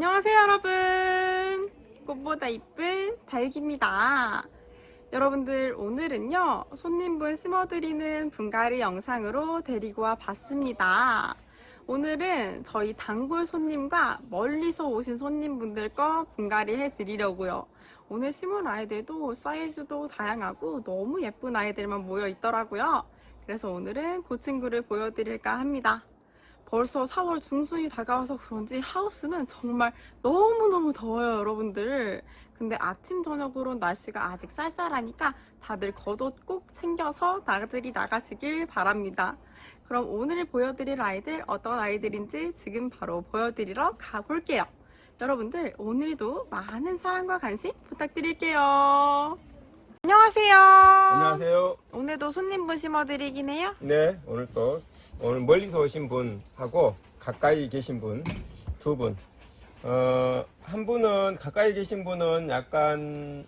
안녕하세요 여러분, 꽃보다 이쁜 다육입니다. 여러분들, 오늘은요 손님분 심어드리는 분갈이 영상으로 데리고 와 봤습니다. 오늘은 저희 단골 손님과 멀리서 오신 손님분들 거 분갈이 해드리려고요. 오늘 심을 아이들도 사이즈도 다양하고 너무 예쁜 아이들만 모여 있더라고요. 그래서 오늘은 그 친구를 보여드릴까 합니다. 벌써 4월 중순이 다가와서 그런지 하우스는 정말 너무너무 더워요 여러분들. 근데 아침 저녁으로 날씨가 아직 쌀쌀하니까 다들 겉옷 꼭 챙겨서 나들이 나가시길 바랍니다. 그럼 오늘 보여드릴 아이들 어떤 아이들인지 지금 바로 보여드리러 가볼게요. 여러분들, 오늘도 많은 사랑과 관심 부탁드릴게요. 안녕하세요. 안녕하세요. 오늘도 손님분 심어드리긴 해요? 네, 오늘 멀리서 오신 분하고 가까이 계신 분 두 분. 한 분은 가까이 계신 분은 약간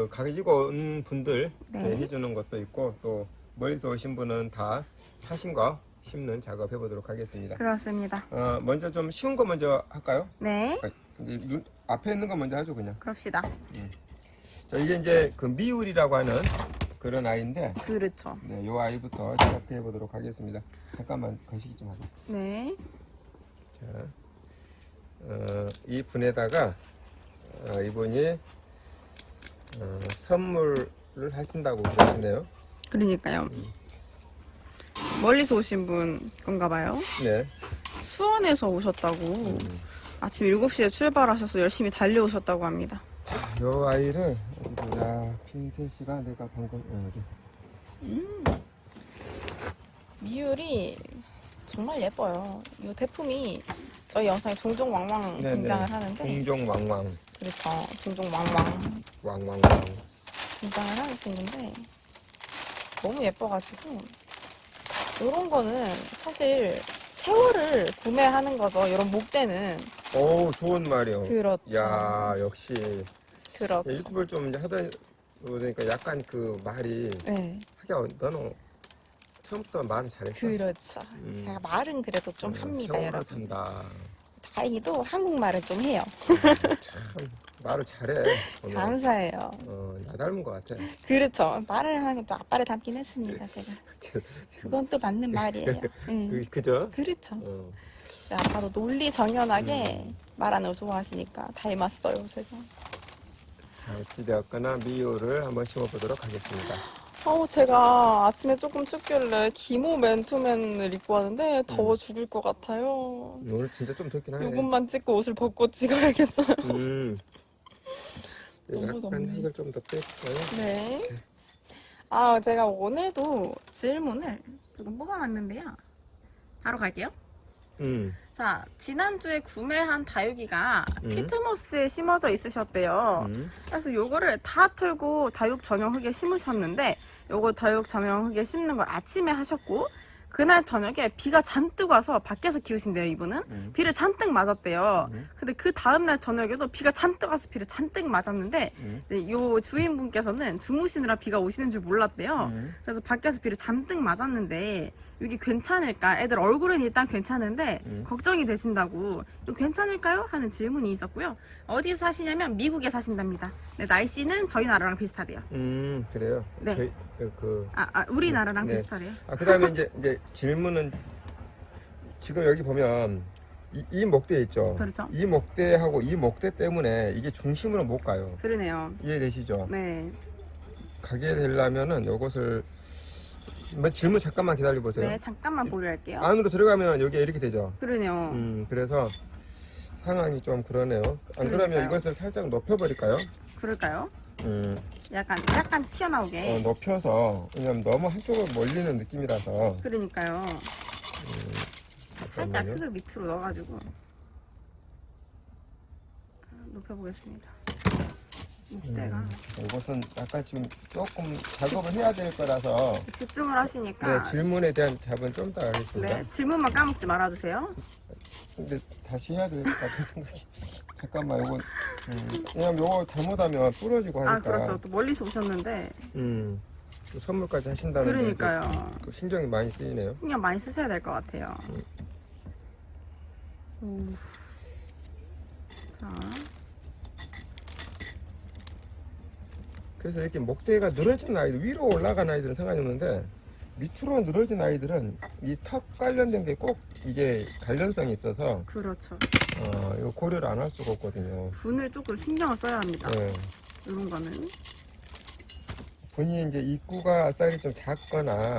가지고 온 분들 네. 해주는 것도 있고, 또 멀리서 오신 분은 다 사신 거 심는 작업 해보도록 하겠습니다. 그렇습니다. 먼저 좀 쉬운 거 먼저 할까요? 네, 이제 앞에 있는 거 먼저 하죠, 그냥. 그럽시다. 자, 이게 이제 그 미울이라고 하는 그런 아이인데, 그렇죠. 네, 요 아이부터 시작해 보도록 하겠습니다. 잠깐만 거시기 좀 하죠. 네, 자, 이 분에다가 이분이 선물을 하신다고 그러시네요. 그러니까요. 멀리서 오신 분 건가 봐요. 네. 수원에서 오셨다고. 아침 7시에 출발하셔서 열심히 달려오셨다고 합니다. 자, 요 아이를 어디보자. 핀셋이가 내가 방금 미율이 정말 예뻐요. 이 제품이 저희 영상에 종종 왕왕 등장을 하는데, 공종 왕왕 그렇죠. 종종 왕왕 왕왕왕. 등장을 하는 친구인데 너무 예뻐가지고, 이런 거는 사실 새우를 구매하는 거죠. 이런 목대는. 오, 좋은 말이요. 그렇죠. 야, 역시 그렇죠. 유튜브를 좀 이제 하다 보니까 약간 그 말이 네, 너는 처음부터 말을 잘했어. 그렇죠. 제가 말은 그래도 좀 합니다, 세월을 여러분. 탄다. 다행히도 한국말을 좀 해요. 참 말을 잘해. 오늘. 감사해요. 나 닮은 것 같아. 그렇죠. 말을 하는 것도 아빠를 닮긴 했습니다, 제가. 그건 또 맞는 말이에요. 그죠? 그렇죠. 어. 아빠도 논리정연하게 말하는 걸 좋아하시니까 닮았어요, 제가. 자, 어찌되었거나 미호를 한번 심어보도록 하겠습니다. 제가 아침에 조금 춥길래 기모 맨투맨을 입고 왔는데 더워 죽을 것 같아요. 오늘 진짜 좀 덥긴 하네. 이것만 찍고 옷을 벗고 찍어야겠어요. 너무 약간 덥네. 이걸 좀 더 뺄까요? 네. 제가 오늘도 질문을 조금 뽑아왔는데요. 바로 갈게요. 자, 지난주에 구매한 다육이가 피트모스에 심어져 있으셨대요. 그래서 요거를 다 털고 다육 전용 흙에 심으셨는데, 요거 다육 전용 흙에 심는 걸 아침에 하셨고, 그날 저녁에 비가 잔뜩 와서 밖에서 키우신대요, 이분은. 비를 잔뜩 맞았대요. 근데 그 다음날 저녁에도 비가 잔뜩 와서 비를 잔뜩 맞았는데, 네, 요 주인분께서는 주무시느라 비가 오시는 줄 몰랐대요. 그래서 밖에서 비를 잔뜩 맞았는데 이게 괜찮을까? 애들 얼굴은 일단 괜찮은데 걱정이 되신다고. 이거 괜찮을까요? 하는 질문이 있었고요. 어디서 사시냐면 미국에 사신답니다. 네, 날씨는 저희 나라랑 비슷하대요. 그래요. 네. 저희, 우리나라랑 네. 비슷하대요. 그 다음에 이제 질문은, 지금 여기 보면 이 목대 있죠? 그렇죠. 이 목대하고 이 목대 때문에 이게 중심으로 못 가요. 그러네요. 이해되시죠? 네. 가게 되려면은 요것을 질문 잠깐만 기다려 보세요. 네, 잠깐만 보류할게요. 안으로 들어가면 여기가 이렇게 되죠. 그러네요. 그래서 상황이 좀 그러네요. 안 그러면 그러니까요. 이것을 살짝 높여버릴까요? 그럴까요? 약간 어, 튀어나오게. 높여서, 왜냐면 너무 한쪽으로 몰리는 느낌이라서. 그러니까요. 살짝 잠깐만요. 흙을 밑으로 넣어가지고 높여보겠습니다. 목대가 이것은 약간 지금 조금 작업을 해야 될 거라서. 집중을 하시니까. 네, 질문에 대한 답은 좀 더 하겠습니다. 네, 질문만 까먹지 말아주세요. 근데 다시 해야 될 것 같은 생각이. 잠깐만, 요거, 왜냐면 요거 잘못하면 부러지고 하니까. 그렇죠. 또 멀리서 오셨는데. 또 선물까지 하신다는 그러니까요. 또 신경이 많이 쓰이네요. 신경 많이 쓰셔야 될 것 같아요. 자, 그래서 이렇게 목대가 늘어진 아이들, 위로 올라간 아이들은 상관이 없는데 밑으로 늘어진 아이들은 이 턱 관련된 게 꼭 이게 관련성이 있어서 그렇죠. 이거 고려를 안 할 수가 없거든요. 분을 조금 신경을 써야 합니다. 네. 이런 거는. 분이 이제 입구가 사이즈 좀 작거나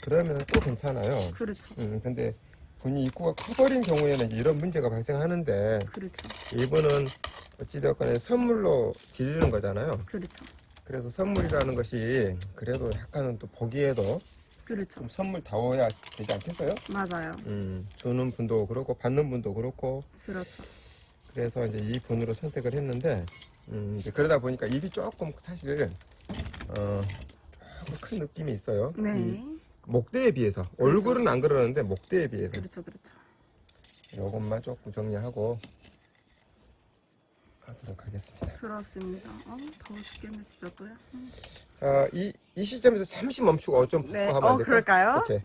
그러면 또 괜찮아요. 그렇죠. 근데 분이 입구가 커버린 경우에는 이제 이런 문제가 발생하는데 그렇죠. 이분은 어찌되었거나 선물로 드리는 거잖아요. 그렇죠. 그래서 선물이라는 것이 그래도 약간은 또 보기에도 그렇죠. 좀 선물다워야 되지 않겠어요? 맞아요. 주는 분도 그렇고 받는 분도 그렇고 그렇죠. 그래서 이제 이 분으로 선택을 했는데 이제 그러다 보니까 입이 조금 사실 조금 큰 느낌이 있어요. 네. 이 목대에 비해서 얼굴은 안 그러는데 목대에 비해서 그렇죠. 그렇죠. 이것만 조금 정리하고 하도록 하겠습니다. 그렇습니다. 더워 죽겠네 진짜 또야. 자, 이 시점에서 잠시 멈추고 좀 네. 바꿔 하면 안 될까요? 그럴까요? 오케이.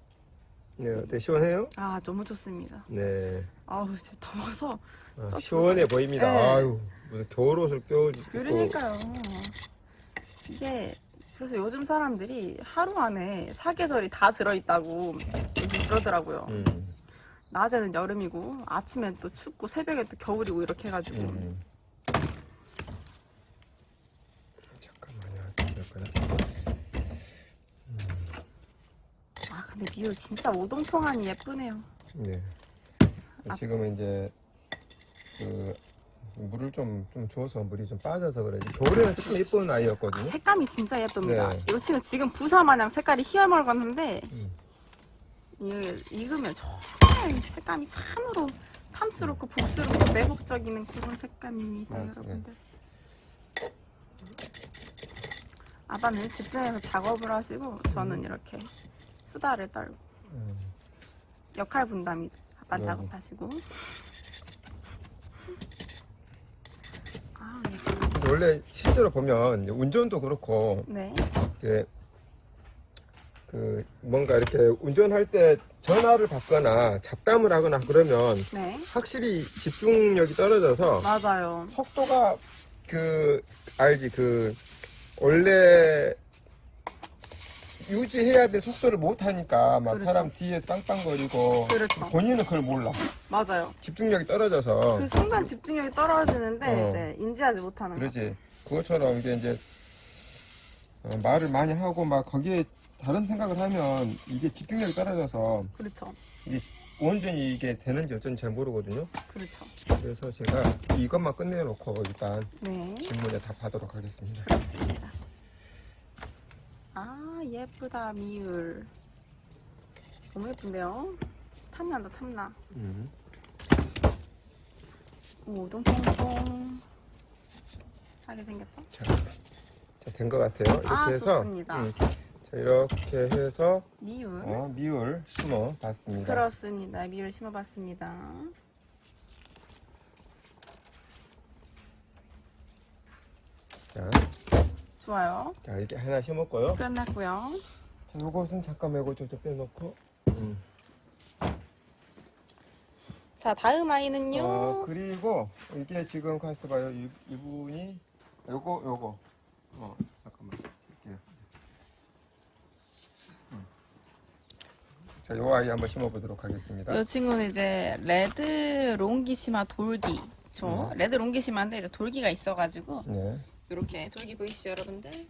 네, 어때? 시원해요? 아, 너무 좋습니다. 네. 아우, 진짜 더워서. 시원해 보입니다. 네. 아유, 무슨 겨울옷을 껴주고. 그러니까요. 이게 그래서 요즘 사람들이 하루 안에 사계절이 다 들어있다고 요즘 그러더라고요. 낮에는 여름이고 아침엔 또 춥고 새벽에 또 겨울이고 이렇게 해가지고. 잠깐만요. 그럴까요? 아, 근데 미울 진짜 오동통하니 예쁘네요. 네. 지금은 이제 그 물을 좀 줘서 물이 좀 빠져서 그래지. 겨울에는 참 예쁜 아이였거든요. 색감이 진짜 예쁩니다. 네. 이 친구 지금 부사 마냥 색깔이 희열멀건한데 음. 익으면 정말 색감이 참으로 탐스럽고 복스럽고 매혹적인 그런 색감입니다, 맞아요. 여러분들. 아빠는 집중해서 작업을 하시고 저는 이렇게 수다를 떨고 역할 분담이죠. 아빠 네. 작업하시고. 아, 예. 근데 원래 실제로 보면 이제 운전도 그렇고 네. 이렇게 그 뭔가 이렇게 운전할 때 전화를 받거나 잡담을 하거나 그러면 네. 확실히 집중력이 떨어져서 맞아요. 속도가 알지 원래 유지해야 될 속도를 못 하니까 막 그렇죠. 사람 뒤에 빵빵거리고 그렇죠. 본인은 그걸 몰라. 맞아요. 집중력이 떨어져서 그 순간 집중력이 떨어지는데 이제 인지하지 못하는 거죠. 그러지. 그것처럼 이제 말을 많이 하고 막 거기에 다른 생각을 하면 이게 집중력이 떨어져서 그렇죠. 이게 온전히 이게 되는지 어쩐지 잘 모르거든요. 그렇죠. 그래서 제가 이것만 끝내놓고 일단 네. 질문에 답하도록 하겠습니다. 그렇습니다. 아, 예쁘다, 미울. 너무 예쁜데요? 탐난다, 탐나. 오, 똥똥똥. 하게 생겼죠? 자, 된 것 같아요. 이렇게 아, 해서 좋습니다. 자, 이렇게 해서 미울. 미울 심어 봤습니다. 그렇습니다. 미울 심어봤습니다. 자, 좋아요. 자, 이렇게 하나 심었고요. 끝났고요. 자, 요것은 잠깐만 이거 좀 빼놓고. 자, 다음 아이는요. 그리고 이게 지금 가서 봐요. 이분이 요거. 잠깐만. 이렇게. 자, 요 아이 한번 심어보도록 하겠습니다. 이 친구는 이제 레드 롱기시마 돌기. 레드 롱기시마인데 이제 돌기가 있어가지고 네. 이렇게 돌기 보이시죠, 여러분들?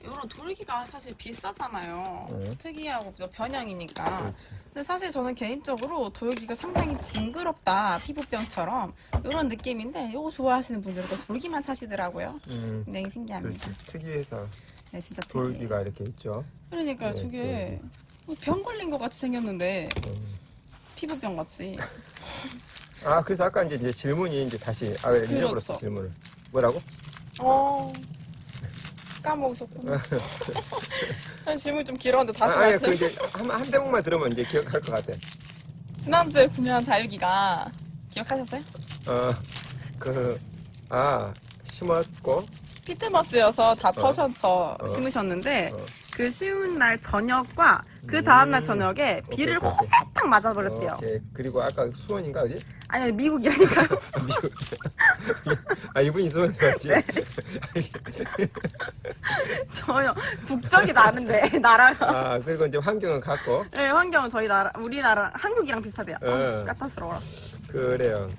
이런 돌기가 사실 비싸잖아요. 네. 특이하고 또 변형이니까. 그렇지. 근데 사실 저는 개인적으로 돌기가 상당히 징그럽다, 피부병처럼 이런 느낌인데 이거 좋아하시는 분들은 또 돌기만 사시더라고요. 굉장히 신기합니다. 그렇지. 특이해서 네, 진짜 특이해요. 돌기가 이렇게 있죠. 그러니까요, 네, 저게 병 걸린 것 같이 생겼는데 피부병 같이. 그래서 아까 이제 질문이 이제 다시 잃어버렸어. 그렇죠. 질문을 뭐라고? 까먹으셨구나. 질문 좀 길었는데 다시 아니, 말씀. 이제 한 대목만 들으면 이제 기억할 것 같아. 지난주에 구매한 다육이가 기억하셨어요? 심었고 피트머스여서 다 터셔서 어. 심으셨는데 어. 그 심은 날 저녁과 그 다음날 저녁에 비를 오케이, 오케이. 홀딱 맞아버렸대요. 오케이. 그리고 아까 수원인가 어디? 아니 미국이라니까요. 미국. 아 이분이 수원에서 왔지? 네. 전혀 국적이 다른데 나라가. 아 그리고 이제 환경은 같고. 네, 환경은 저희 나라, 우리나라, 한국이랑 비슷하대요. 어. 까탈스러워라. 그래요.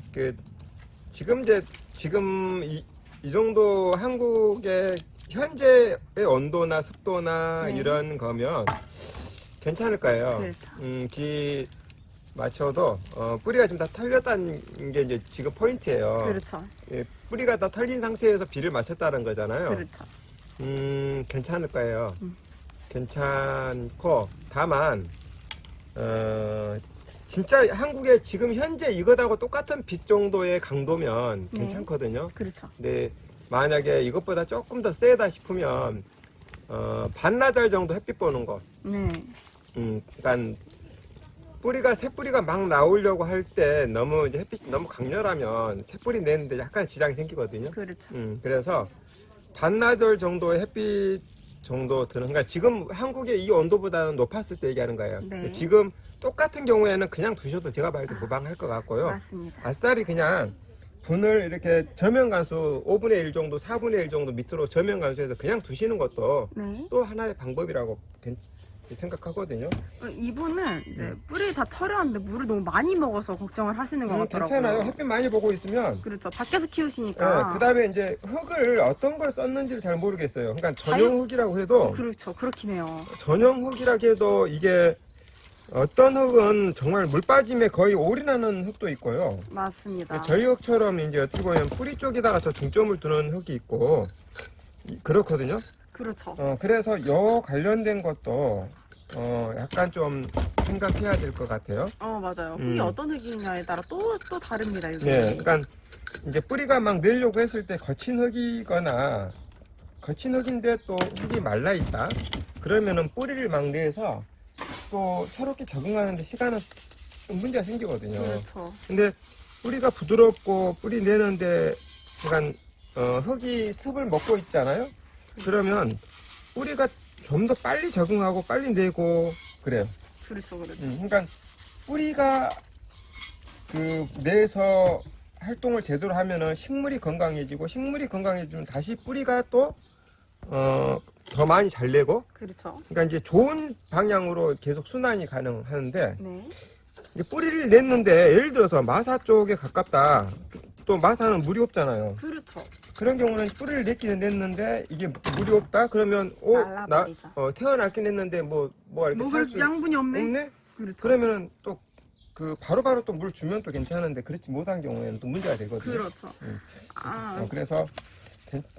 지금 이 정도 한국의 현재의 온도나 습도나 네. 이런 거면 괜찮을 거예요. 그렇죠. 기 맞춰도 뿌리가 좀 다 털렸다는 게 이제 지금 포인트예요. 그렇죠. 예, 뿌리가 다 털린 상태에서 비를 맞췄다는 거잖아요. 그렇죠. 괜찮을 거예요. 음. 괜찮고 다만 진짜 한국에 지금 현재 이것하고 똑같은 빛 정도의 강도면 네. 괜찮거든요. 그렇죠. 근데 만약에 이것보다 조금 더 세다 싶으면 반나절 정도 햇빛 보는 거. 네. 그러니까 새 뿌리가 막 나오려고 할 때 너무 이제 햇빛이 너무 강렬하면 새 뿌리 내는데 약간 지장이 생기거든요. 그렇죠. 그래서 반나절 정도의 햇빛 정도 드는, 그러니까 지금 한국의 이 온도보다는 높았을 때 얘기하는 거예요. 네. 지금 똑같은 경우에는 그냥 두셔도 제가 봐도 무방할 것 같고요. 맞습니다. 아싸리 그냥 분을 이렇게 저면 간수 5분의 1 정도, 4분의 1 정도 밑으로 저면 간수해서 그냥 두시는 것도 네. 또 하나의 방법이라고 생각하거든요. 이분은 이제 뿌리 다 털었는데 물을 너무 많이 먹어서 걱정을 하시는 것 같더라고요. 괜찮아요. 햇빛 많이 보고 있으면. 그렇죠. 밖에서 키우시니까. 그 다음에 이제 흙을 어떤 걸 썼는지를 잘 모르겠어요. 그러니까 전용 흙이라고 해도, 그렇죠. 그렇긴 해요. 전용 흙이라고 해도 이게 어떤 흙은 정말 물 빠짐에 거의 올인하는 흙도 있고요. 맞습니다. 저희 흙처럼 이제 어떻게 보면 뿌리 쪽에다가 더 중점을 두는 흙이 있고, 그렇거든요. 그렇죠. 그래서 요 관련된 것도 약간 좀 생각해야 될 것 같아요. 맞아요. 흙이 어떤 흙이냐에 따라 또 다릅니다. 이게. 네, 그러니까 이제 뿌리가 막 내려고 했을 때 거친 흙이거나 거친 흙인데 또 흙이 말라 있다. 그러면은 뿌리를 막 내서 또 새롭게 적응하는데 시간은 문제가 생기거든요. 그렇죠. 근데 뿌리가 부드럽고 뿌리 내는데 약간 흙이 습을 먹고 있잖아요. 그러면 뿌리가 좀 더 빨리 적응하고 빨리 내고 그래요. 그렇죠. 그렇죠. 그러니까 뿌리가 내에서 활동을 제대로 하면은 식물이 건강해지고, 식물이 건강해지면 다시 뿌리가 또 더 많이 잘 내고, 그렇죠. 그러니까 이제 좋은 방향으로 계속 순환이 가능하는데, 네. 이제 뿌리를 냈는데 예를 들어서 마사 쪽에 가깝다. 또 마사는 물이 없잖아요. 그렇죠. 그런 경우는 뿌리를 냈기는 냈는데 이게 물이 없다 그러면 나 말라버리죠. 태어났긴 했는데 뭐가 이렇게 먹을 살수 양분이 없네. 없네? 그렇죠. 그러면은 또 바로바로 또 물 주면 또 괜찮은데 그렇지 못한 경우에는 또 문제가 되거든요. 그렇죠. 그래서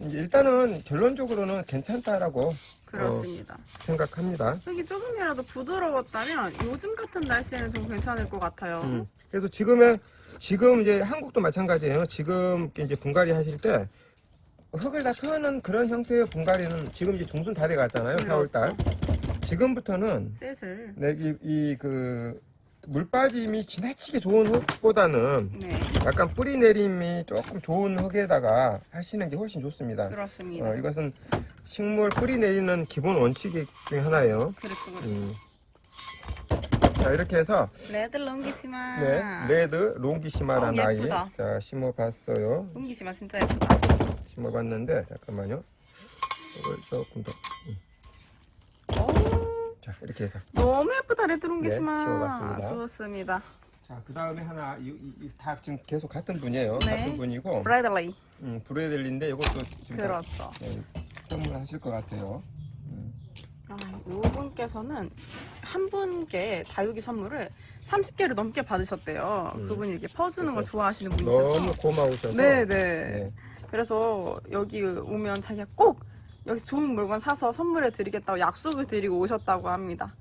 이제 일단은 결론적으로는 괜찮다라고 그렇습니다. 생각합니다. 흙이 조금이라도 부드러웠다면 요즘 같은 날씨에는 좀 괜찮을 것 같아요. 그래서 지금 이제 한국도 마찬가지예요. 지금 이제 분갈이 하실 때 흙을 다 트는 그런 형태의 분갈이는 지금 이제 중순 다 돼갔잖아요. 그렇죠. 4월달. 지금부터는 슬슬. 물 빠짐이 지나치게 좋은 흙보다는 네. 약간 뿌리 내림이 조금 좋은 흙에다가 하시는 게 훨씬 좋습니다. 그렇습니다. 이것은 식물 뿌리 내리는 기본 원칙 중에 하나예요. 그렇죠. 자, 이렇게 해서 레드 롱기시마. 네, 레드 롱기시마라는 아이 예쁘다. 자 심어봤어요. 롱기시마 진짜 예쁘다. 심어봤는데 잠깐만요. 이걸 조금 더. 자, 이렇게 해서. 너무 예쁘다 레드 롱기시마. 네, 심어봤습니다. 좋습니다. 자, 그 다음에 하나 다 지금 계속 같은 분이에요. 네. 같은 분이고. 브라이덜리. 브레들리인데 이것도 지금 다, 그렇죠. 선물하실 것 같아요. 이분께서는 한 분께 다육이 선물을 30개를 넘게 받으셨대요. 그분이 이렇게 퍼주는 걸 좋아하시는 분이셔서. 너무 고마우셔서. 네네. 네. 그래서 여기 오면 자기가 꼭 여기서 좋은 물건 사서 선물해 드리겠다고 약속을 드리고 오셨다고 합니다.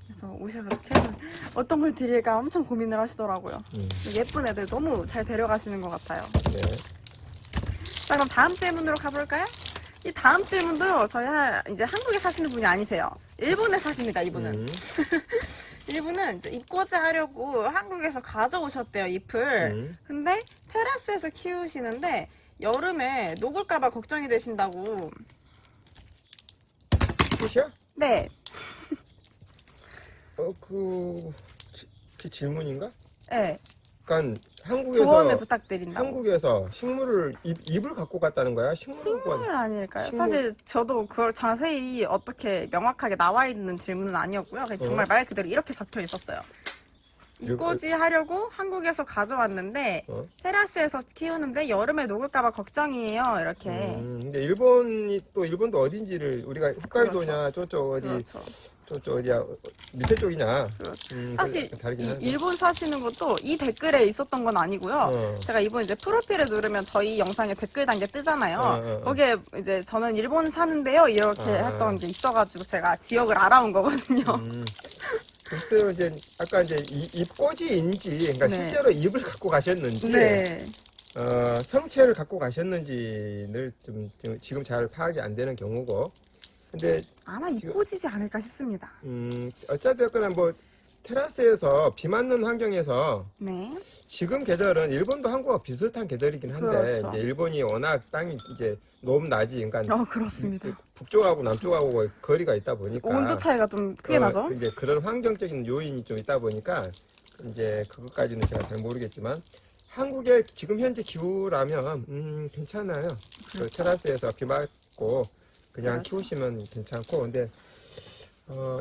그래서 오셔가지고 계속 어떤 걸 드릴까 엄청 고민을 하시더라고요. 예쁜 애들 너무 잘 데려가시는 것 같아요. 네. 자, 그럼 다음 질문으로 가볼까요? 이 다음 질문도 저희 이제 한국에 사시는 분이 아니세요. 일본에 사십니다, 이분은. 이분은 이제 잎꽂이 하려고 한국에서 가져오셨대요, 잎을. 근데 테라스에서 키우시는데 여름에 녹을까봐 걱정이 되신다고. 끝이야? 네. 그 질문인가? 네. 그러니까 조언을 부탁드린다고. 한국에서 식물을 잎을 갖고 갔다는 거야? 식물 아닐까요? 식물. 사실 저도 그걸 자세히 어떻게 명확하게 나와 있는 질문은 아니었고요. 그냥 정말 말 그대로 이렇게 적혀 있었어요. 잎꽂이 하려고 한국에서 가져왔는데 테라스에서 키우는데 여름에 녹을까봐 걱정이에요. 이렇게. 근데 일본도 어딘지를 우리가 홋카이도냐 저쪽 어디 그렇죠. 저쪽 어디야 밑에 쪽이냐. 그렇죠. 그 사실 다르긴 한데. 일본 사시는 것도 이 댓글에 있었던 건 아니고요. 제가 이번 이제 프로필에 누르면 저희 영상에 댓글 단계 뜨잖아요. 거기에 이제 저는 일본 사는데요 이렇게 했던 게 있어가지고 제가 지역을 알아온 거거든요. 글쎄요, 이제 아까 이제 잎꽂이인지, 그러니까 네. 실제로 잎을 갖고 가셨는지, 네. 성체를 갖고 가셨는지를 지금 잘 파악이 안 되는 경우고, 근데 아마 잎꽂이지 않을까 싶습니다. 어쨌든 뭐 테라스에서 비 맞는 환경에서 네. 지금 계절은 일본도 한국과 비슷한 계절이긴 한데 그렇죠. 이제 일본이 워낙 땅이 이제 너무 낮이, 그러니까 그렇습니다. 북쪽하고 남쪽하고 거리가 있다 보니까 온도 차이가 좀 크게 나죠? 이제 그런 환경적인 요인이 좀 있다 보니까 이제 그것까지는 제가 잘 모르겠지만 한국의 지금 현재 기후라면 괜찮아요. 그 테라스에서 비 맞고 그냥 그렇죠. 키우시면 괜찮고, 근데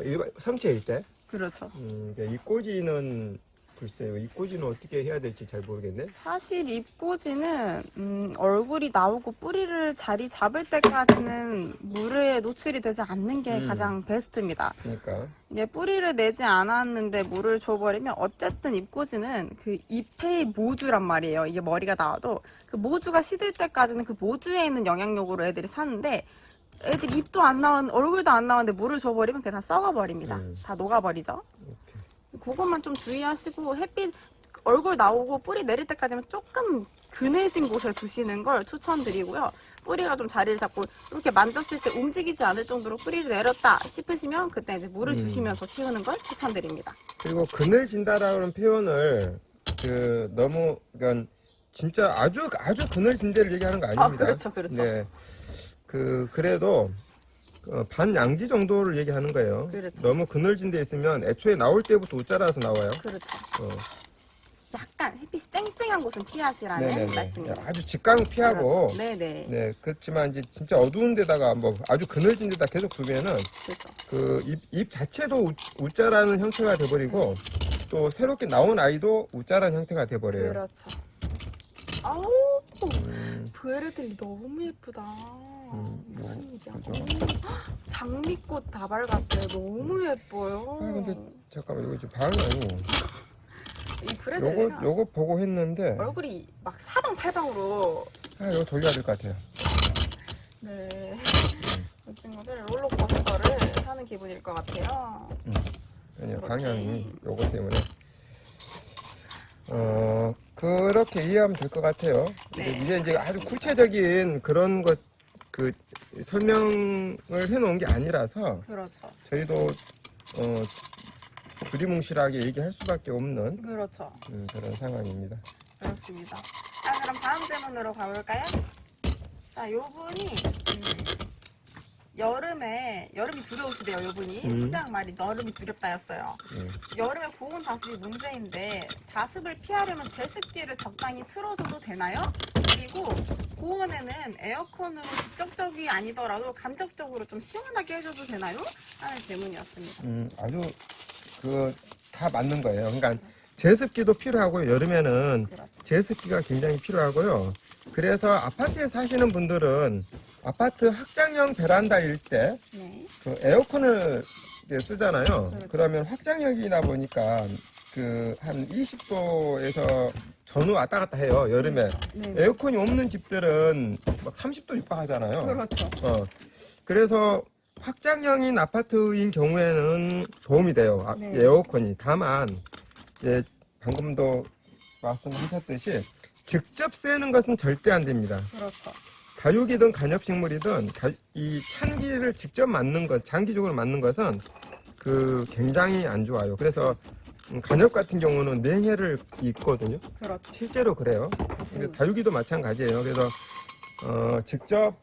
일반 성체일 때 그렇죠. 잎꽂이는 글쎄요, 잎꽂이는 어떻게 해야 될지 잘 모르겠네. 사실 잎꽂이는 얼굴이 나오고 뿌리를 자리 잡을 때까지는 물에 노출이 되지 않는 게 가장 베스트입니다. 그러니까 이게 뿌리를 내지 않았는데 물을 줘버리면 어쨌든 잎꽂이는 그 잎의 모주란 말이에요. 이게 머리가 나와도 그 모주가 시들 때까지는 그 모주에 있는 영향력으로 애들이 사는데 애들 잎도 안 나온 얼굴도 안 나오는데 물을 줘버리면 그냥 다 썩어버립니다. 다 녹아버리죠. 그것만 좀 주의하시고 햇빛 얼굴 나오고 뿌리 내릴 때까지는 조금 그늘진 곳에 두시는 걸 추천드리고요. 뿌리가 좀 자리를 잡고 이렇게 만졌을 때 움직이지 않을 정도로 뿌리를 내렸다 싶으시면 그때 이제 물을 주시면서 키우는 걸 추천드립니다. 그리고 그늘진다라는 표현을 너무 그러니까 진짜 아주 그늘진 데를 얘기하는 거 아닙니다. 그렇죠. 네. 그래도 반양지 정도를 얘기하는 거예요. 그렇죠. 너무 그늘진 데 있으면 애초에 나올 때부터 웃자라서 나와요. 그렇죠. 약간 햇빛이 쨍쨍한 곳은 피하시라는 네네네. 말씀입니다. 아주 직강 피하고. 그렇죠. 네네. 네, 그렇지만 이제 진짜 어두운 데다가 뭐 아주 그늘진 데다 계속 두면은 그렇죠. 그 잎 자체도 웃자라는 형태가 돼버리고 또 새롭게 나온 아이도 웃자라는 형태가 돼버려요. 그렇죠. 아우, 부에르들이 너무 예쁘다. 무슨 일이야? 그죠? 장미꽃 다발 같아요. 너무 예뻐요. 근데 잠깐만, 이거 지금 방향이 이 브레들리가 요거 보고 했는데 얼굴이 막 사방팔방으로 이거 돌려야 될 것 같아요. 네. 이 친구들 롤러코스터를 타는 기분일 것 같아요. 아니요, 방향이 요거 때문에 그렇게 이해하면 될 것 같아요. 네. 이게 이제 아주 구체적인 그런 것 설명을 해놓은 게 아니라서 그렇죠. 저희도 두리뭉실하게 얘기할 수밖에 없는 그렇죠. 그런 상황입니다. 그렇습니다. 자, 그럼 다음 질문으로 가볼까요? 자, 요분이 여름이 두려우시대요. 요분이 시작 말이 여름이 두렵다였어요. 여름에 고온 다습이 문제인데 다습을 피하려면 제습기를 적당히 틀어줘도 되나요? 그리고 고온에는 에어컨으로 직접적이 아니더라도 간접적으로 좀 시원하게 해줘도 되나요? 하는 질문이었습니다. 아주 다 맞는 거예요. 그러니까 제습기도 필요하고요. 여름에는 그렇죠. 제습기가 굉장히 필요하고요. 그래서 아파트에 사시는 분들은 아파트 확장형 베란다일 때 네. 그 에어컨을 이제 쓰잖아요. 그렇죠. 그러면 확장형이다 보니까 한 20도에서 전후 왔다 갔다 해요. 여름에. 그렇죠. 네. 에어컨이 없는 집들은 막 30도 육박하잖아요. 그렇죠. 그래서 확장형인 아파트인 경우에는 도움이 돼요. 네. 에어컨이. 다만 이제 방금도 말씀하셨듯이 직접 쐬는 것은 절대 안 됩니다. 그렇죠. 다육이든 간엽식물이든 이 찬기를 직접 맞는 것, 장기적으로 맞는 것은 굉장히 안 좋아요. 그래서 간엽 같은 경우는 냉해를 입거든요. 그렇죠. 실제로 그래요. 근데 다육이도 마찬가지예요. 그래서 직접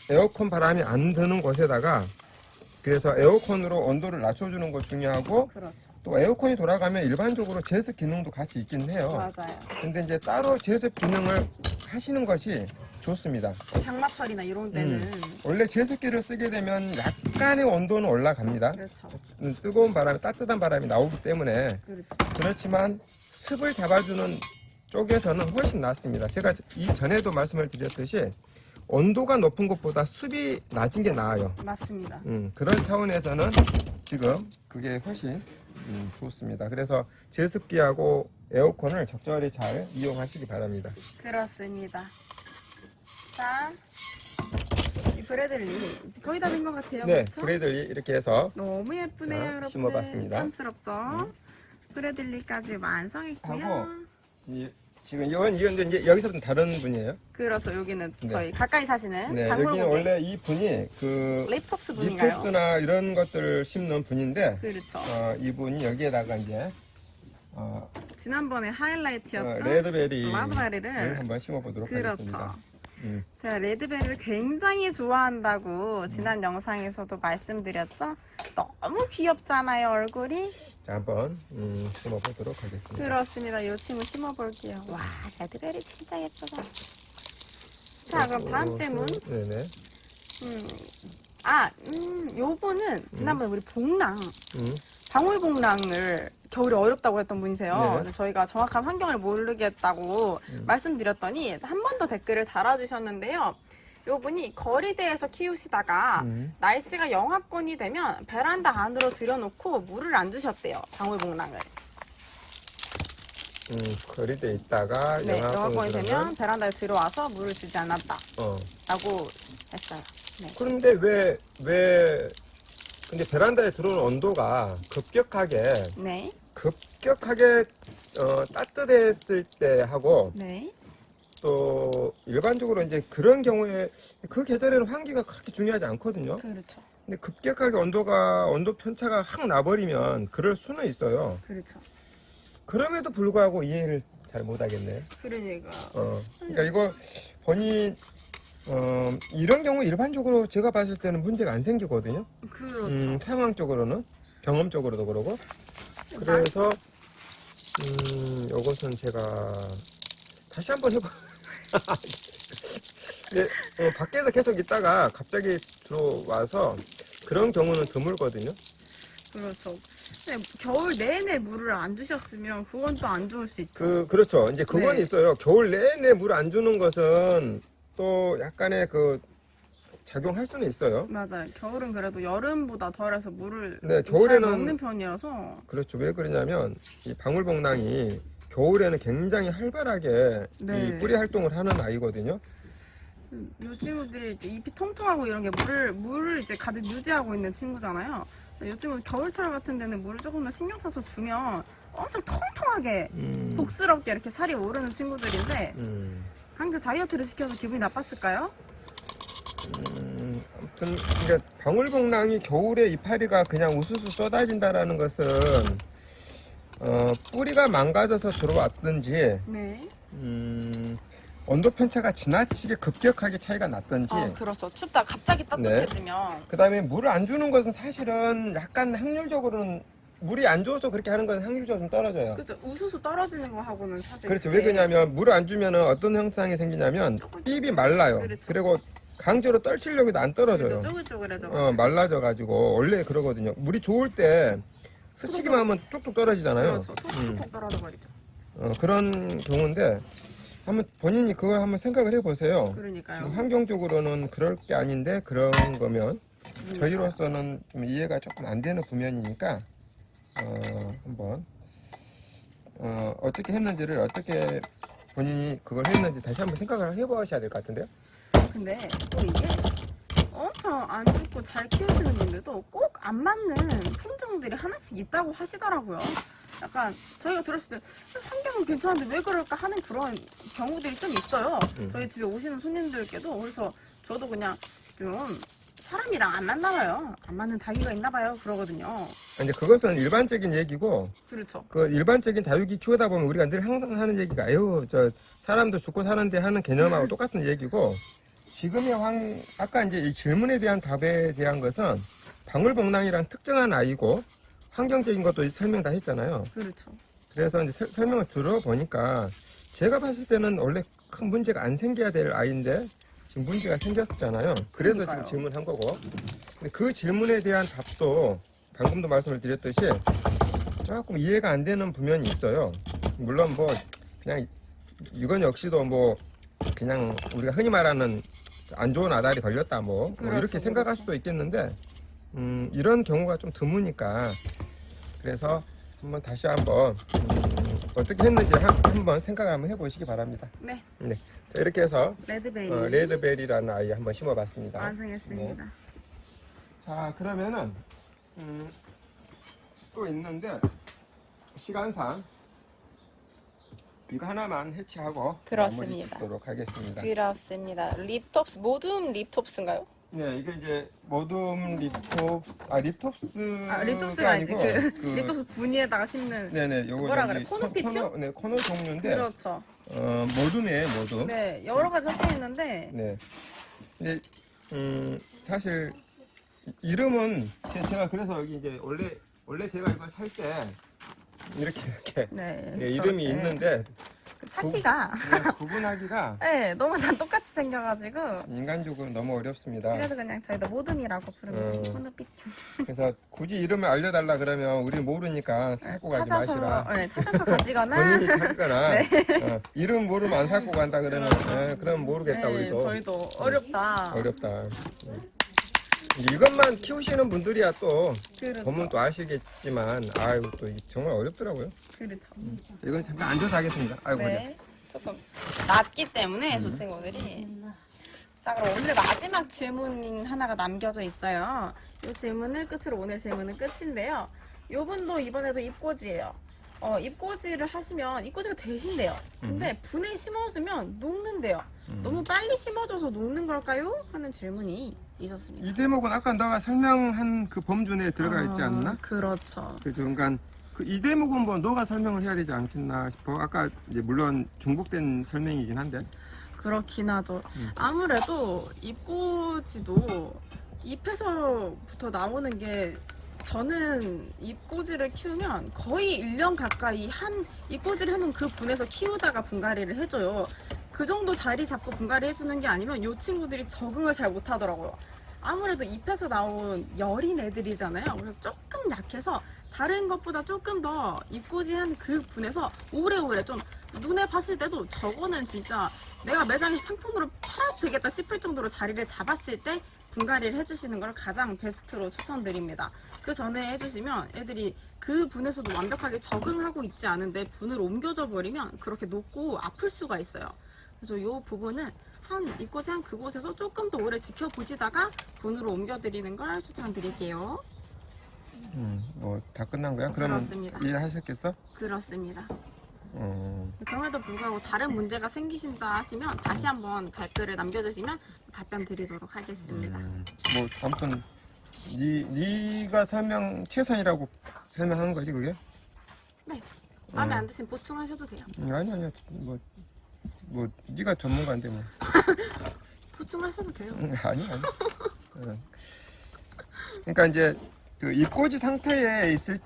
에어컨 바람이 안 드는 곳에다가 그래서 에어컨으로 온도를 낮춰주는 거 중요하고 그렇죠. 또 에어컨이 돌아가면 일반적으로 제습 기능도 같이 있긴 해요. 맞아요. 근데 이제 따로 제습 기능을 하시는 것이 좋습니다. 장마철이나 이런 때는 원래 제습기를 쓰게 되면 약간의 온도는 올라갑니다. 그렇죠. 뜨거운 바람이 따뜻한 바람이 나오기 때문에 그렇죠. 그렇지만 습을 잡아주는 쪽에서는 훨씬 낫습니다. 제가 이전에도 말씀을 드렸듯이 온도가 높은 것보다 습이 낮은 게 나아요. 맞습니다. 그런 차원에서는 지금 그게 훨씬 좋습니다. 그래서 제습기하고 에어컨을 적절히 잘 이용하시기 바랍니다. 그렇습니다. 자, 이 브래들리 이제 거의 다 된 것 같아요. 네, 그렇죠? 브래들리 이렇게 해서 너무 예쁘네요, 자, 여러분. 심어봤습니다. 탐스럽죠? 브래들리까지 완성했고요. 하고 지금 이건 이제 여기서부터 다른 분이에요. 그렇죠. 여기는 네. 저희 가까이 사시는 네, 방울고개. 여기는 원래 이 분이 그 립톱스 분인가요? 리포스나 이런 것들을 심는 분인데 그렇죠. 이분이 여기에다가 이제 지난번에 하이라이트였던 레드베리를 라드베리를 한번 심어보도록 그렇죠. 하겠습니다. 제가 레드베리를 굉장히 좋아한다고 지난 영상에서도 말씀드렸죠? 너무 귀엽잖아요, 얼굴이. 자, 한번 심어보도록 하겠습니다. 그렇습니다. 이 친구 심어볼게요. 와, 레드베리 진짜 예쁘다. 자, 그럼 다음 질문. 네네. 요분은 지난번에 우리 복랑, 음, 방울복랑을 겨울에 어렵다고 했던 분이세요. 네네. 그래서 저희가 정확한 환경을 모르겠다고 말씀드렸더니 한 번 더 댓글을 달아주셨는데요. 요분이 거리대에서 키우시다가 날씨가 영하권이 되면 베란다 안으로 들여놓고 물을 안 주셨대요. 방울복랑을. 거리대 있다가 네, 영하권이 들어가면, 되면 베란다에 들어와서 물을 주지 않았다. 어. 라고 했어요. 네. 그런데 근데 베란다에 들어오는 온도가 급격하게 네. 따뜻했을 때 하고 네. 또 일반적으로 이제 그런 경우에 그 계절에는 환기가 그렇게 중요하지 않거든요. 그렇죠. 근데 급격하게 온도 편차가 확 나버리면 그럴 수는 있어요. 그렇죠. 그럼에도 불구하고 이해를 잘 못하겠네. 그러니까. 그러니까 이거 본인 이런 경우 일반적으로 제가 봤을 때는 문제가 안 생기거든요. 그렇죠. 상황적으로는 경험적으로도 그러고 그래서 요것은 제가 다시 한번 해봐. 근데, 밖에서 계속 있다가 갑자기 들어와서 그런 경우는 드물거든요. 그렇죠. 근데 겨울 내내 물을 안 주셨으면 그건 또 안 좋을 수 있죠. 그렇죠. 이제 그건 네. 있어요. 겨울 내내 물 안 주는 것은 또 약간의 작용할 수는 있어요. 맞아요. 겨울은 그래도 여름보다 덜해서 물을 네, 잘 겨울에는 먹는 편이라서. 그렇죠. 왜 그러냐면 이 방울복랑이 겨울에는 굉장히 활발하게 네. 이 뿌리 활동을 하는 아이거든요. 이 친구들이 이제 잎이 통통하고 이런 게 물을 이제 가득 유지하고 있는 친구잖아요. 이 친구 겨울철 같은 데는 물을 조금 더 신경 써서 주면 엄청 통통하게 복스럽게 이렇게 살이 오르는 친구들인데 강제 다이어트를 시켜서 기분이 나빴을까요? 아무튼 그러니까 방울복랑이 겨울에 이파리가 그냥 우수수 쏟아진다라는 것은 뿌리가 망가져서 들어왔든지 네. 온도 편차가 지나치게 급격하게 차이가 났든지 그렇죠. 춥다 갑자기 따뜻해지면. 그 다음에 물을 안 주는 것은 사실은 약간 확률적으로는 물이 안 줘서 그렇게 하는 건 확률적으로 좀 떨어져요. 그렇죠. 우수수 떨어지는 거 하고는 사실. 그렇죠. 그게 왜 그러냐면 물을 안 주면 어떤 현상이 생기냐면 잎이 말라요. 그렇죠. 그리고 강제로 떨치려고 해도 안 떨어져요. 그렇죠. 쪼글쪼글해져. 말라져 가지고 원래 그러거든요. 물이 좋을 때 스치기만 하면 뚝뚝 떨어지잖아요. 그렇죠. 톡톡 떨어져 버리죠. 그런 경우인데 한번 본인이 그걸 한번 생각을 해보세요. 그러니까요. 지금 환경적으로는 그럴 게 아닌데 그런 거면 저희로서는 좀 이해가 조금 안 되는 부면이니까 한번 어떻게 했는지를 어떻게 본인이 그걸 했는지 다시 한번 생각을 해보셔야 될 것 같은데요. 근데 또 이게 엄청 안 좋고 잘 키우시는 분들도 꼭 안 맞는 품종들이 하나씩 있다고 하시더라고요. 약간 저희가 들었을 때 환경은 괜찮은데 왜 그럴까 하는 그런 경우들이 좀 있어요. 저희 집에 오시는 손님들께도. 그래서 저도 그냥 좀 사람이랑 안 맞나 봐요. 안 맞는 다육이가 있나 봐요. 그러거든요. 이제 그것은 일반적인 얘기고 그렇죠. 그 일반적인 다육이 키우다 보면 우리가 늘 항상 하는 얘기가 저 사람도 죽고 사는데 하는 개념하고 똑같은 얘기고 지금의 아까 이제 이 질문에 대한 답에 대한 것은 방울복랑이란 특정한 아이고 환경적인 것도 설명 다 했잖아요. 그렇죠. 그래서 이제 설명을 들어보니까 제가 봤을 때는 원래 큰 문제가 안 생겨야 될 아이인데 지금 문제가 생겼잖아요. 그래서 그러니까요. 지금 질문한 거고. 근데 그 질문에 대한 답도 방금도 말씀을 드렸듯이 조금 이해가 안 되는 부면이 있어요. 물론 뭐 그냥 이건 역시도 뭐 그냥 우리가 흔히 말하는 안 좋은 아달이 걸렸다 뭐 그렇죠, 이렇게 생각할 그렇죠. 수도 있겠는데 이런 경우가 좀 드무니까 그래서 한번 다시 한번 어떻게 했는지 한번 생각을 한번 해보시기 바랍니다. 네. 네. 자, 이렇게 해서 레드베리 레드벨이라는 아이 한번 심어봤습니다. 완성했습니다. 네. 자, 그러면은 또 있는데 시간상 이거 하나만 해체하고 마무리 그렇습니다. 짓도록 하겠습니다. 그렇습니다. 립톱스, 모둠 립톱스인가요? 네, 이게 이제 모둠 립톱스가 립톱스가 아니지. 아니고 립톱스 분이에다가 심는. 네네, 요거 뭐라 저기 그래? 코노피튜? 네, 코노 종류인데 그렇죠. 모둠이에요, 모둠. 네, 여러 가지 섞여 있는데. 네. 근데 사실 이름은 제가 그래서 여기 이제 원래 제가 이걸 살 때 이렇게 네. 네, 이름이 저렇게. 있는데 그 찾기가. 구분하기가 네, 너무 다 똑같이 생겨가지고. 인간적으로 너무 어렵습니다. 그래서 그냥 저희도 모둠이라고 부릅니다. 코노피튜. 그래서 굳이 이름을 알려달라 그러면 우리 모르니까 사고 가지 마시라. 찾아서 가시거나. 본인이 찾거나 네. 이름 모르면 안 사고 간다 그러면 그럼 모르겠다 네, 우리도 저희도 어렵다. 어렵다. 이것만 키우시는 분들이야 또 그렇죠. 보면 또 아시겠지만 아유 또 정말 어렵더라고요. 그렇죠. 이건 잠깐 앉아서 하겠습니다. 아이고 네. 조금 낮기 때문에 저 친구들이. 자, 그럼 오늘 마지막 질문 하나가 남겨져 있어요. 이 질문을 끝으로 오늘 질문은 끝인데요. 요분도 이번에도 잎꽂이에요. 잎꽂이를 하시면 잎꽂이가 되신대요. 근데 분에 심어주면 녹는데요. 너무 빨리 심어줘서 녹는 걸까요? 하는 질문이 있었습니다. 이 대목은 아까 너가 설명한 그 범주 내에 들어가 있지 않나? 그렇죠. 그죠. 그러니까 이 대목은 뭐 너가 설명을 해야 되지 않겠나 싶어. 아까 이제 물론 중복된 설명이긴 한데. 그렇긴 하죠. 아무래도 잎꽂이도 잎에서부터 나오는 게 저는 잎꽂이를 키우면 거의 1년 가까이 한 잎꽂이를 해놓은 그 분에서 키우다가 분갈이를 해줘요. 그 정도 자리 잡고 분갈이 해주는 게 아니면 이 친구들이 적응을 잘 못하더라고요. 아무래도 잎에서 나온 여린 애들이잖아요. 그래서 조금 약해서 다른 것보다 조금 더 잎꽂이한 그 분에서 오래오래 좀 눈에 봤을 때도 저거는 진짜 내가 매장에서 상품으로 팔아도 되겠다 싶을 정도로 자리를 잡았을 때 분갈이를 해주시는 걸 가장 베스트로 추천드립니다. 그 전에 해주시면 애들이 그 분에서도 완벽하게 적응하고 있지 않은데 분을 옮겨져 버리면 그렇게 녹고 아플 수가 있어요. 그래서 이 부분은 한 잎꽂이 한 그곳에서 조금 더 오래 지켜보시다가 분으로 옮겨드리는 걸 추천드릴게요. 뭐 다 끝난 거야? 그러면 그렇습니다. 이해하셨겠어? 그렇습니다. 그럼에도 불구하고 다른 문제가 생기신다 하시면 다시 한번 댓글을 남겨주시면 답변 드리도록 하겠습니다. 뭐 아무튼 네가 최선이라고 설명한 거지 그게? 네. 마음에 안 드시면 보충하셔도 돼요. 아니야 뭐 네가 전문가인데 뭐. 보충하셔도 돼요. 아니. 그러니까 이제 그 잎꽂이 상태에 있을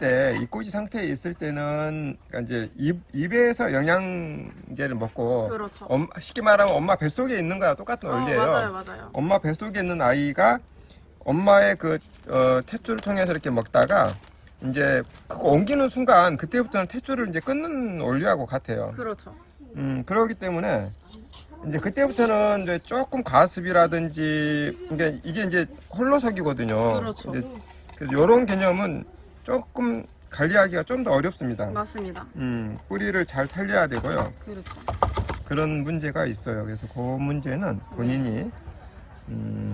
때는 그러니까 이제 입에서 영양제를 먹고 그렇죠. 쉽게 말하면 엄마 뱃속에 있는 거랑 똑같은 원리예요. 맞아요. 엄마 뱃속에 있는 아이가 엄마의 그 탯줄을 통해서 이렇게 먹다가 이제 그거 옮기는 순간 그때부터는 탯줄을 이제 끊는 원리하고 같아요. 그렇죠. 그러기 때문에 이제 그때부터는 이제 조금 가습이라든지 이게 이제 홀로서기거든요. 그렇죠. 그래서 이런 개념은 조금 관리하기가 좀 더 어렵습니다. 맞습니다. 뿌리를 잘 살려야 되고요. 그렇죠. 그런 문제가 있어요. 그래서 그 문제는 본인이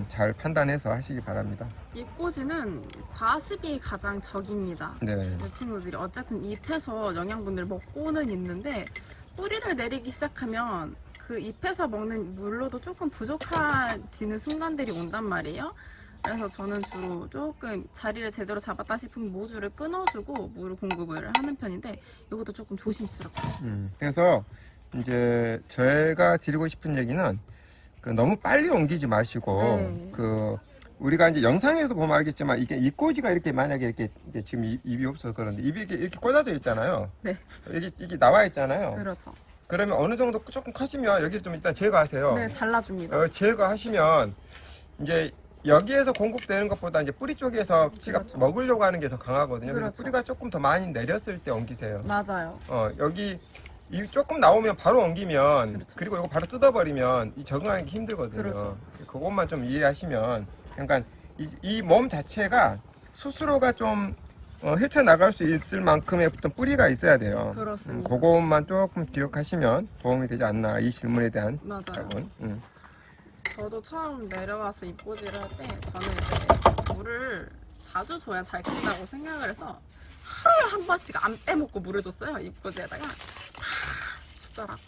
잘 판단해서 하시기 바랍니다. 잎꽂이는 과습이 가장 적입니다. 네. 이 친구들이 어쨌든 잎에서 영양분을 먹고는 있는데 뿌리를 내리기 시작하면 그 잎에서 먹는 물로도 조금 부족해지는 순간들이 온단 말이에요. 그래서 저는 주로 조금 자리를 제대로 잡았다 싶으면 모주를 끊어주고 물을 공급을 하는 편인데 이것도 조금 조심스럽고. 그래서 이제 제가 드리고 싶은 얘기는 너무 빨리 옮기지 마시고 네. 우리가 이제 영상에도 보면 알겠지만 이게 입꼬지가 이렇게 만약에 이렇게 이게 지금 입이 없어서 그런데 입이 이렇게 꽂아져 있잖아요. 네. 이게 나와 있잖아요. 그렇죠. 그러면 어느 정도 조금 커지면 여기를 좀 일단 제거하세요. 네, 잘라줍니다. 제거하시면 이제 여기에서 공급되는 것보다 이제 뿌리 쪽에서 씨가 그렇죠. 먹으려고 하는 게 더 강하거든요. 그래서 그렇죠. 뿌리가 조금 더 많이 내렸을 때 옮기세요. 맞아요. 여기 이 조금 나오면 바로 옮기면 그렇죠. 그리고 이거 바로 뜯어버리면 이 적응하기 힘들거든요. 그렇죠. 그것만 좀 이해하시면 그러니까 이 몸 자체가 스스로가 좀 헤쳐나갈 수 있을 만큼의 어떤 뿌리가 있어야 돼요. 그렇습니다. 그것만 조금 기억하시면 도움이 되지 않나 이 질문에 대한 맞아요. 답은. 저도 처음 내려와서 입꼬지를 할 때 저는 이제 물을 자주 줘야 잘 큰다고 생각을 해서 하루에 한 번씩 안 빼먹고 물을 줬어요. 입꼬지에다가 다 죽더라고.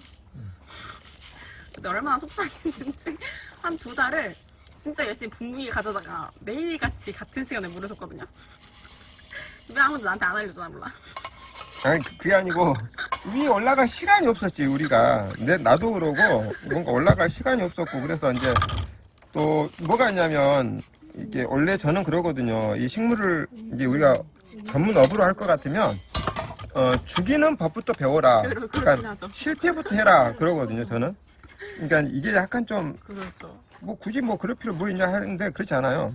근데 얼마나 속상했는지 한 2달을 진짜 열심히 분무기 가져다가 매일같이 같은 시간에 물을 줬거든요. 왜 아무도 나한테 안 알려주나 몰라. 아니 그게 아니고 위에 올라갈 시간이 없었지 우리가. 나도 그러고 뭔가 올라갈 시간이 없었고 그래서 이제 또 뭐가 있냐면 이게 원래 저는 그러거든요. 이 식물을 이제 우리가 전문 업으로 할 것 같으면 죽이는 법부터 배워라. 그렇긴 그러니까 하죠. 실패부터 해라 그러거든요 저는. 그러니까 이게 약간 좀 그렇죠. 뭐 굳이 뭐 그럴 필요 뭐 있냐 하는데 그렇지 않아요.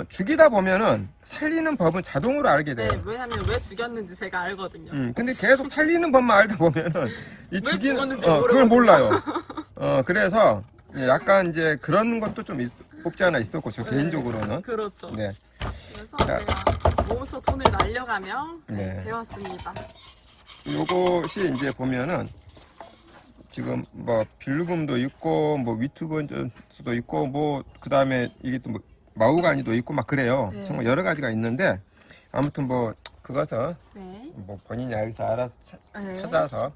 죽이다 보면은 살리는 법은 자동으로 알게 돼요. 네, 왜냐면 왜 죽였는지 제가 알거든요. 근데 계속 살리는 법만 알다 보면은 이 왜 죽이는 죽었는지 그걸 모르거든요. 몰라요. 그래서 약간 이제 그런 것도 좀 없지 않아 있었고 저 네, 개인적으로는. 그렇죠. 네. 그래서 자. 제가 몸소 돈을 날려가며 네. 배웠습니다. 요것이 이제 보면은 지금 뭐 빌루금도 있고 뭐 위투번스도 있고 뭐 그다음에 이게 또 뭐 마우가니도 있고 막 그래요. 네. 정말 여러 가지가 있는데 아무튼 뭐 그것은 네. 뭐 본인이 알아서 알아서 네. 찾아서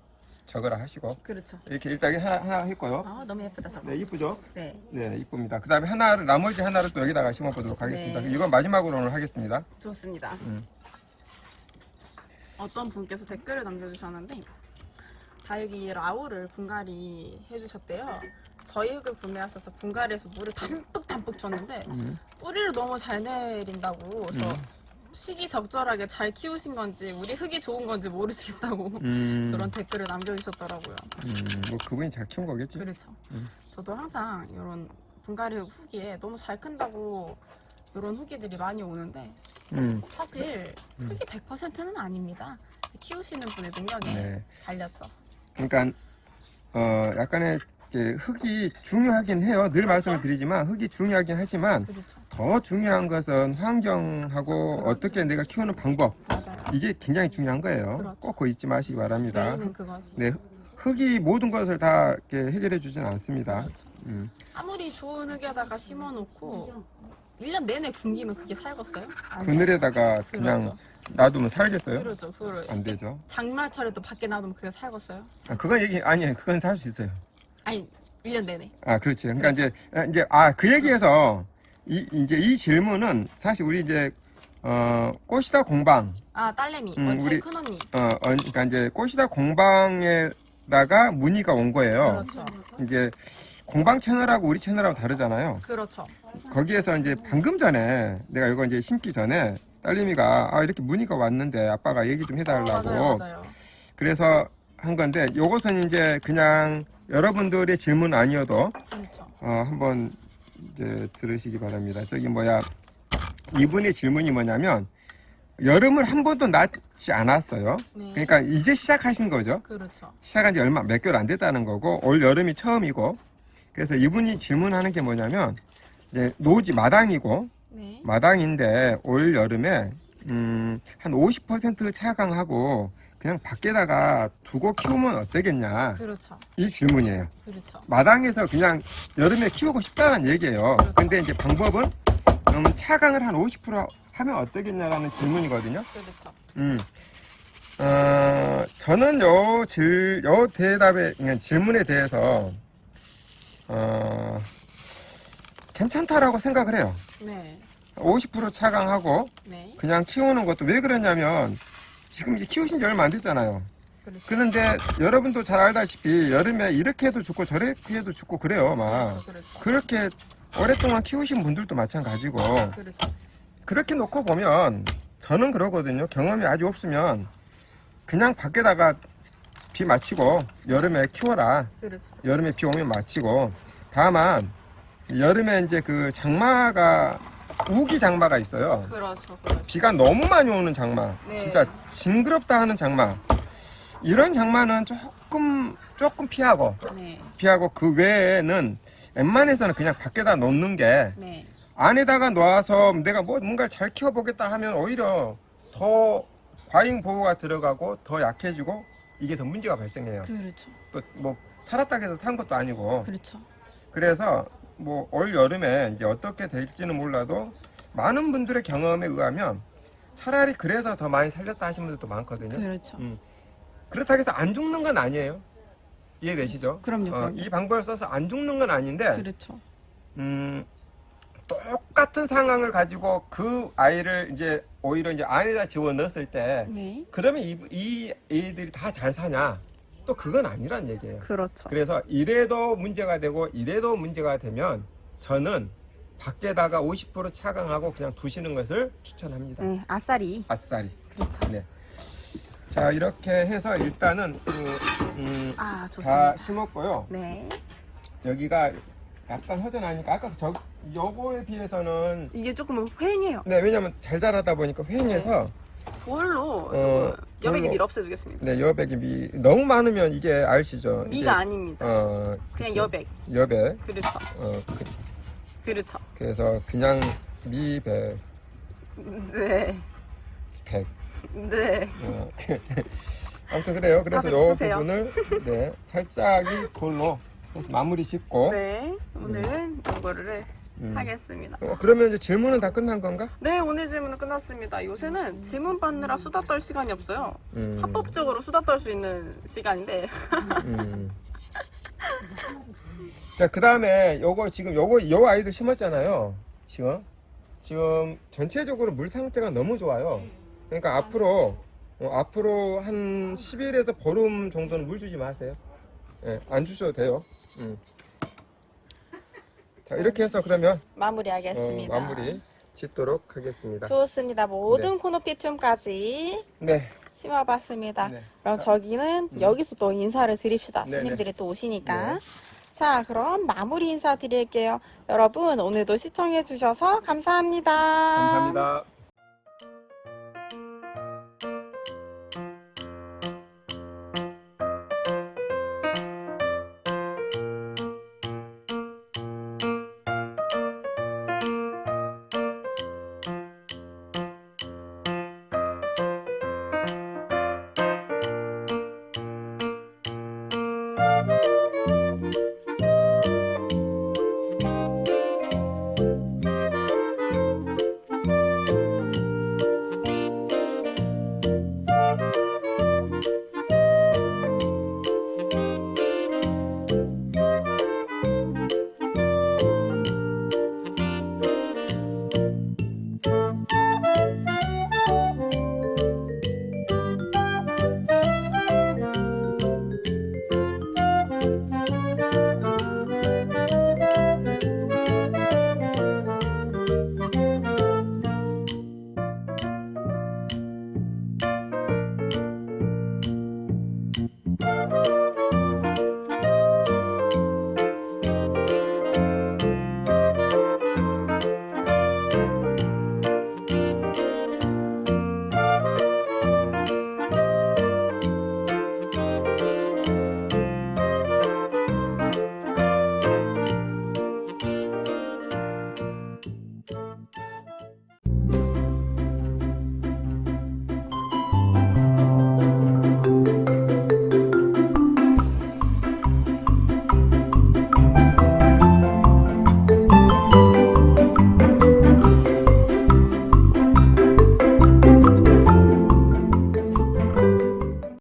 적으라 하시고 그렇죠. 이렇게 일단 하나 했고요. 너무 예쁘다 저거. 네, 이쁘죠? 네, 네, 이쁩니다. 그 다음에 나머지 하나를 또 여기다가 심어보도록 하겠습니다. 네. 이건 마지막으로 오늘 하겠습니다. 좋습니다. 음. 어떤 분께서 댓글을 남겨주셨는데 다육이 라우를 분갈이 해주셨대요. 저희 흙을 구매하셔서 분갈이해서 물을 담뿍담뿍 줬는데 뿌리를 너무 잘 내린다고 그래서 시기적절하게 잘 키우신 건지 우리 흙이 좋은 건지 모르시겠다고 그런 댓글을 남겨주셨더라고요. 뭐 그분이 잘 키운 거겠지? 그렇죠. 저도 항상 이런 분갈이 흙 후기에 너무 잘 큰다고 이런 후기들이 많이 오는데 사실 흙이 100%는 아닙니다. 키우시는 분의 능력에 네. 달렸죠. 그러니까 약간의 흙이 중요하긴 해요. 늘 그렇죠. 말씀을 드리지만 흙이 중요하긴 하지만 그렇죠. 더 중요한 것은 환경하고 그렇죠. 어떻게 내가 키우는 방법 맞아요. 이게 굉장히 중요한 거예요. 그렇죠. 꼭 그거 잊지 마시기 바랍니다. 메인은 그거지. 네, 흙이 모든 것을 다 이렇게 해결해 주진 않습니다. 그렇죠. 아무리 좋은 흙에다가 심어놓고 1년 내내 굶기면 그게 살겠어요? 안 돼요. 그늘에다가 그냥 그렇죠. 놔두면 살겠어요? 그렇죠. 그거를 안 되죠. 장마철에 또 밖에 놔두면 그게 살겠어요? 그건 아니에요. 그건 살 수 있어요. 아니 1년 내내. 그렇지. 그러니까 그 얘기에서 이제 이 질문은 사실 우리 이제 꽃이다 공방 딸내미. 우리- 제일 큰 언니. 그러니까 이제 꽃이다 공방에다가 문의가 온 거예요. 그렇죠. 이제 공방 채널하고 우리 채널하고 다르잖아요. 그렇죠. 거기에서 이제 방금 전에 내가 이거 이제 심기 전에 딸내미가 이렇게 문의가 왔는데 아빠가 얘기 좀 해달라고. 맞아요. 그래서 한 건데 요것은 이제 그냥 여러분들의 질문 아니어도 그렇죠. 한번 이제 들으시기 바랍니다. 이분의 질문이 뭐냐면 여름을 한 번도 낮지 않았어요. 네. 그러니까 이제 시작하신 거죠. 그렇죠. 시작한 지 몇 개월 안 됐다는 거고 올 여름이 처음이고 그래서 이분이 질문하는 게 뭐냐면 이제 노지 마당이고 네. 마당인데 올 여름에 한 50% 차강하고 그냥 밖에다가 두고 키우면 어떠겠냐 그렇죠. 이 질문이에요. 그렇죠. 마당에서 그냥 여름에 키우고 싶다는 얘기예요. 근데 이제 방법은 차강을 한 50% 하면 어떠겠냐라는 질문이거든요. 그렇죠. 저는 요 질문에 대해서 괜찮다라고 생각을 해요. 네. 50% 차강하고 네. 그냥 키우는 것도 왜 그러냐면 지금 이제 키우신 지 얼마 안 됐잖아요. 그렇죠. 그런데 여러분도 잘 알다시피 여름에 이렇게 해도 죽고 저렇게 해도 죽고 그래요. 막 그렇죠. 그렇게 오랫동안 키우신 분들도 마찬가지고 그렇죠. 그렇게 놓고 보면 저는 그러거든요. 경험이 아주 없으면 그냥 밖에다가 비 맞히고 여름에 키워라. 그렇죠. 여름에 비 오면 맞히고. 다만 여름에 이제 그 장마가 우기 장마가 있어요. 그렇죠. 그렇죠. 비가 너무 많이 오는 장마. 네. 진짜 징그럽다 하는 장마. 이런 장마는 조금 피하고 네. 그 외에는 웬만해서는 그냥 밖에다 놓는 게 네. 안에다가 놓아서 내가 뭐 뭔가를 잘 키워보겠다 하면 오히려 더 과잉 보호가 들어가고 더 약해지고 이게 더 문제가 발생해요. 그렇죠. 또 뭐 살았다 해서 산 것도 아니고. 그렇죠. 그래서 뭐 올 여름에 이제 어떻게 될지는 몰라도 많은 분들의 경험에 의하면 차라리 그래서 더 많이 살렸다 하시는 분들도 많거든요. 그렇죠. 그렇다고 해서 안 죽는 건 아니에요. 이해되시죠? 그럼요. 이 방법을 써서 안 죽는 건 아닌데 그렇죠. 똑같은 상황을 가지고 그 아이를 이제 오히려 이제 안에다 집어 넣었을 때 네. 그러면 이 애들이 다 잘 사냐? 또 그건 아니란 얘기예요. 그렇죠. 그래서 이래도 문제가 되고 이래도 문제가 되면 저는 밖에다가 50% 차강하고 그냥 두시는 것을 추천합니다. 네. 아싸리. 아싸리. 그렇죠. 네. 자, 이렇게 해서 일단은 아, 다 좋습니다. 심었고요. 네. 여기가 약간 허전하니까 아까 요거에 비해서는 이게 조금 휑해요. 네, 왜냐면 잘 자라다 보니까 휑해서 돌로 어, 여백이 돌로. 밀 없애주겠습니다. 네, 여백이 너무 많으면 이게 아시죠? 미가 아닙니다. 그냥 그쵸. 여백. 여백. 그렇죠. 그렇죠. 그래서 그냥 미백 네. 백. 네. 아무튼 그래요. 그래서 다들 요 웃으세요. 부분을 네, 살짝이 돌로 마무리 짓고. 네. 오늘은 이거를 하겠습니다. 그러면 이제 질문은 다 끝난 건가? 네, 오늘 질문은 끝났습니다. 요새는 질문 받느라 수다 떨 시간이 없어요. 음. 합법적으로 수다 떨 수 있는 시간인데. 자, 그 다음에 요 아이들 심었잖아요. 지금 전체적으로 물 상태가 너무 좋아요. 그러니까 앞으로 한 10일에서 보름 정도는 물 주지 마세요. 예, 안 주셔도 돼요. 자, 이렇게 해서 그러면 마무리하겠습니다. 마무리 짓도록 하겠습니다. 좋습니다. 모든 네. 코노피툼까지 네. 심어봤습니다. 네. 그럼 저기는 여기서 또 인사를 드립시다. 네네. 손님들이 또 오시니까. 네. 자, 그럼 마무리 인사 드릴게요. 여러분, 오늘도 시청해주셔서 감사합니다. 감사합니다.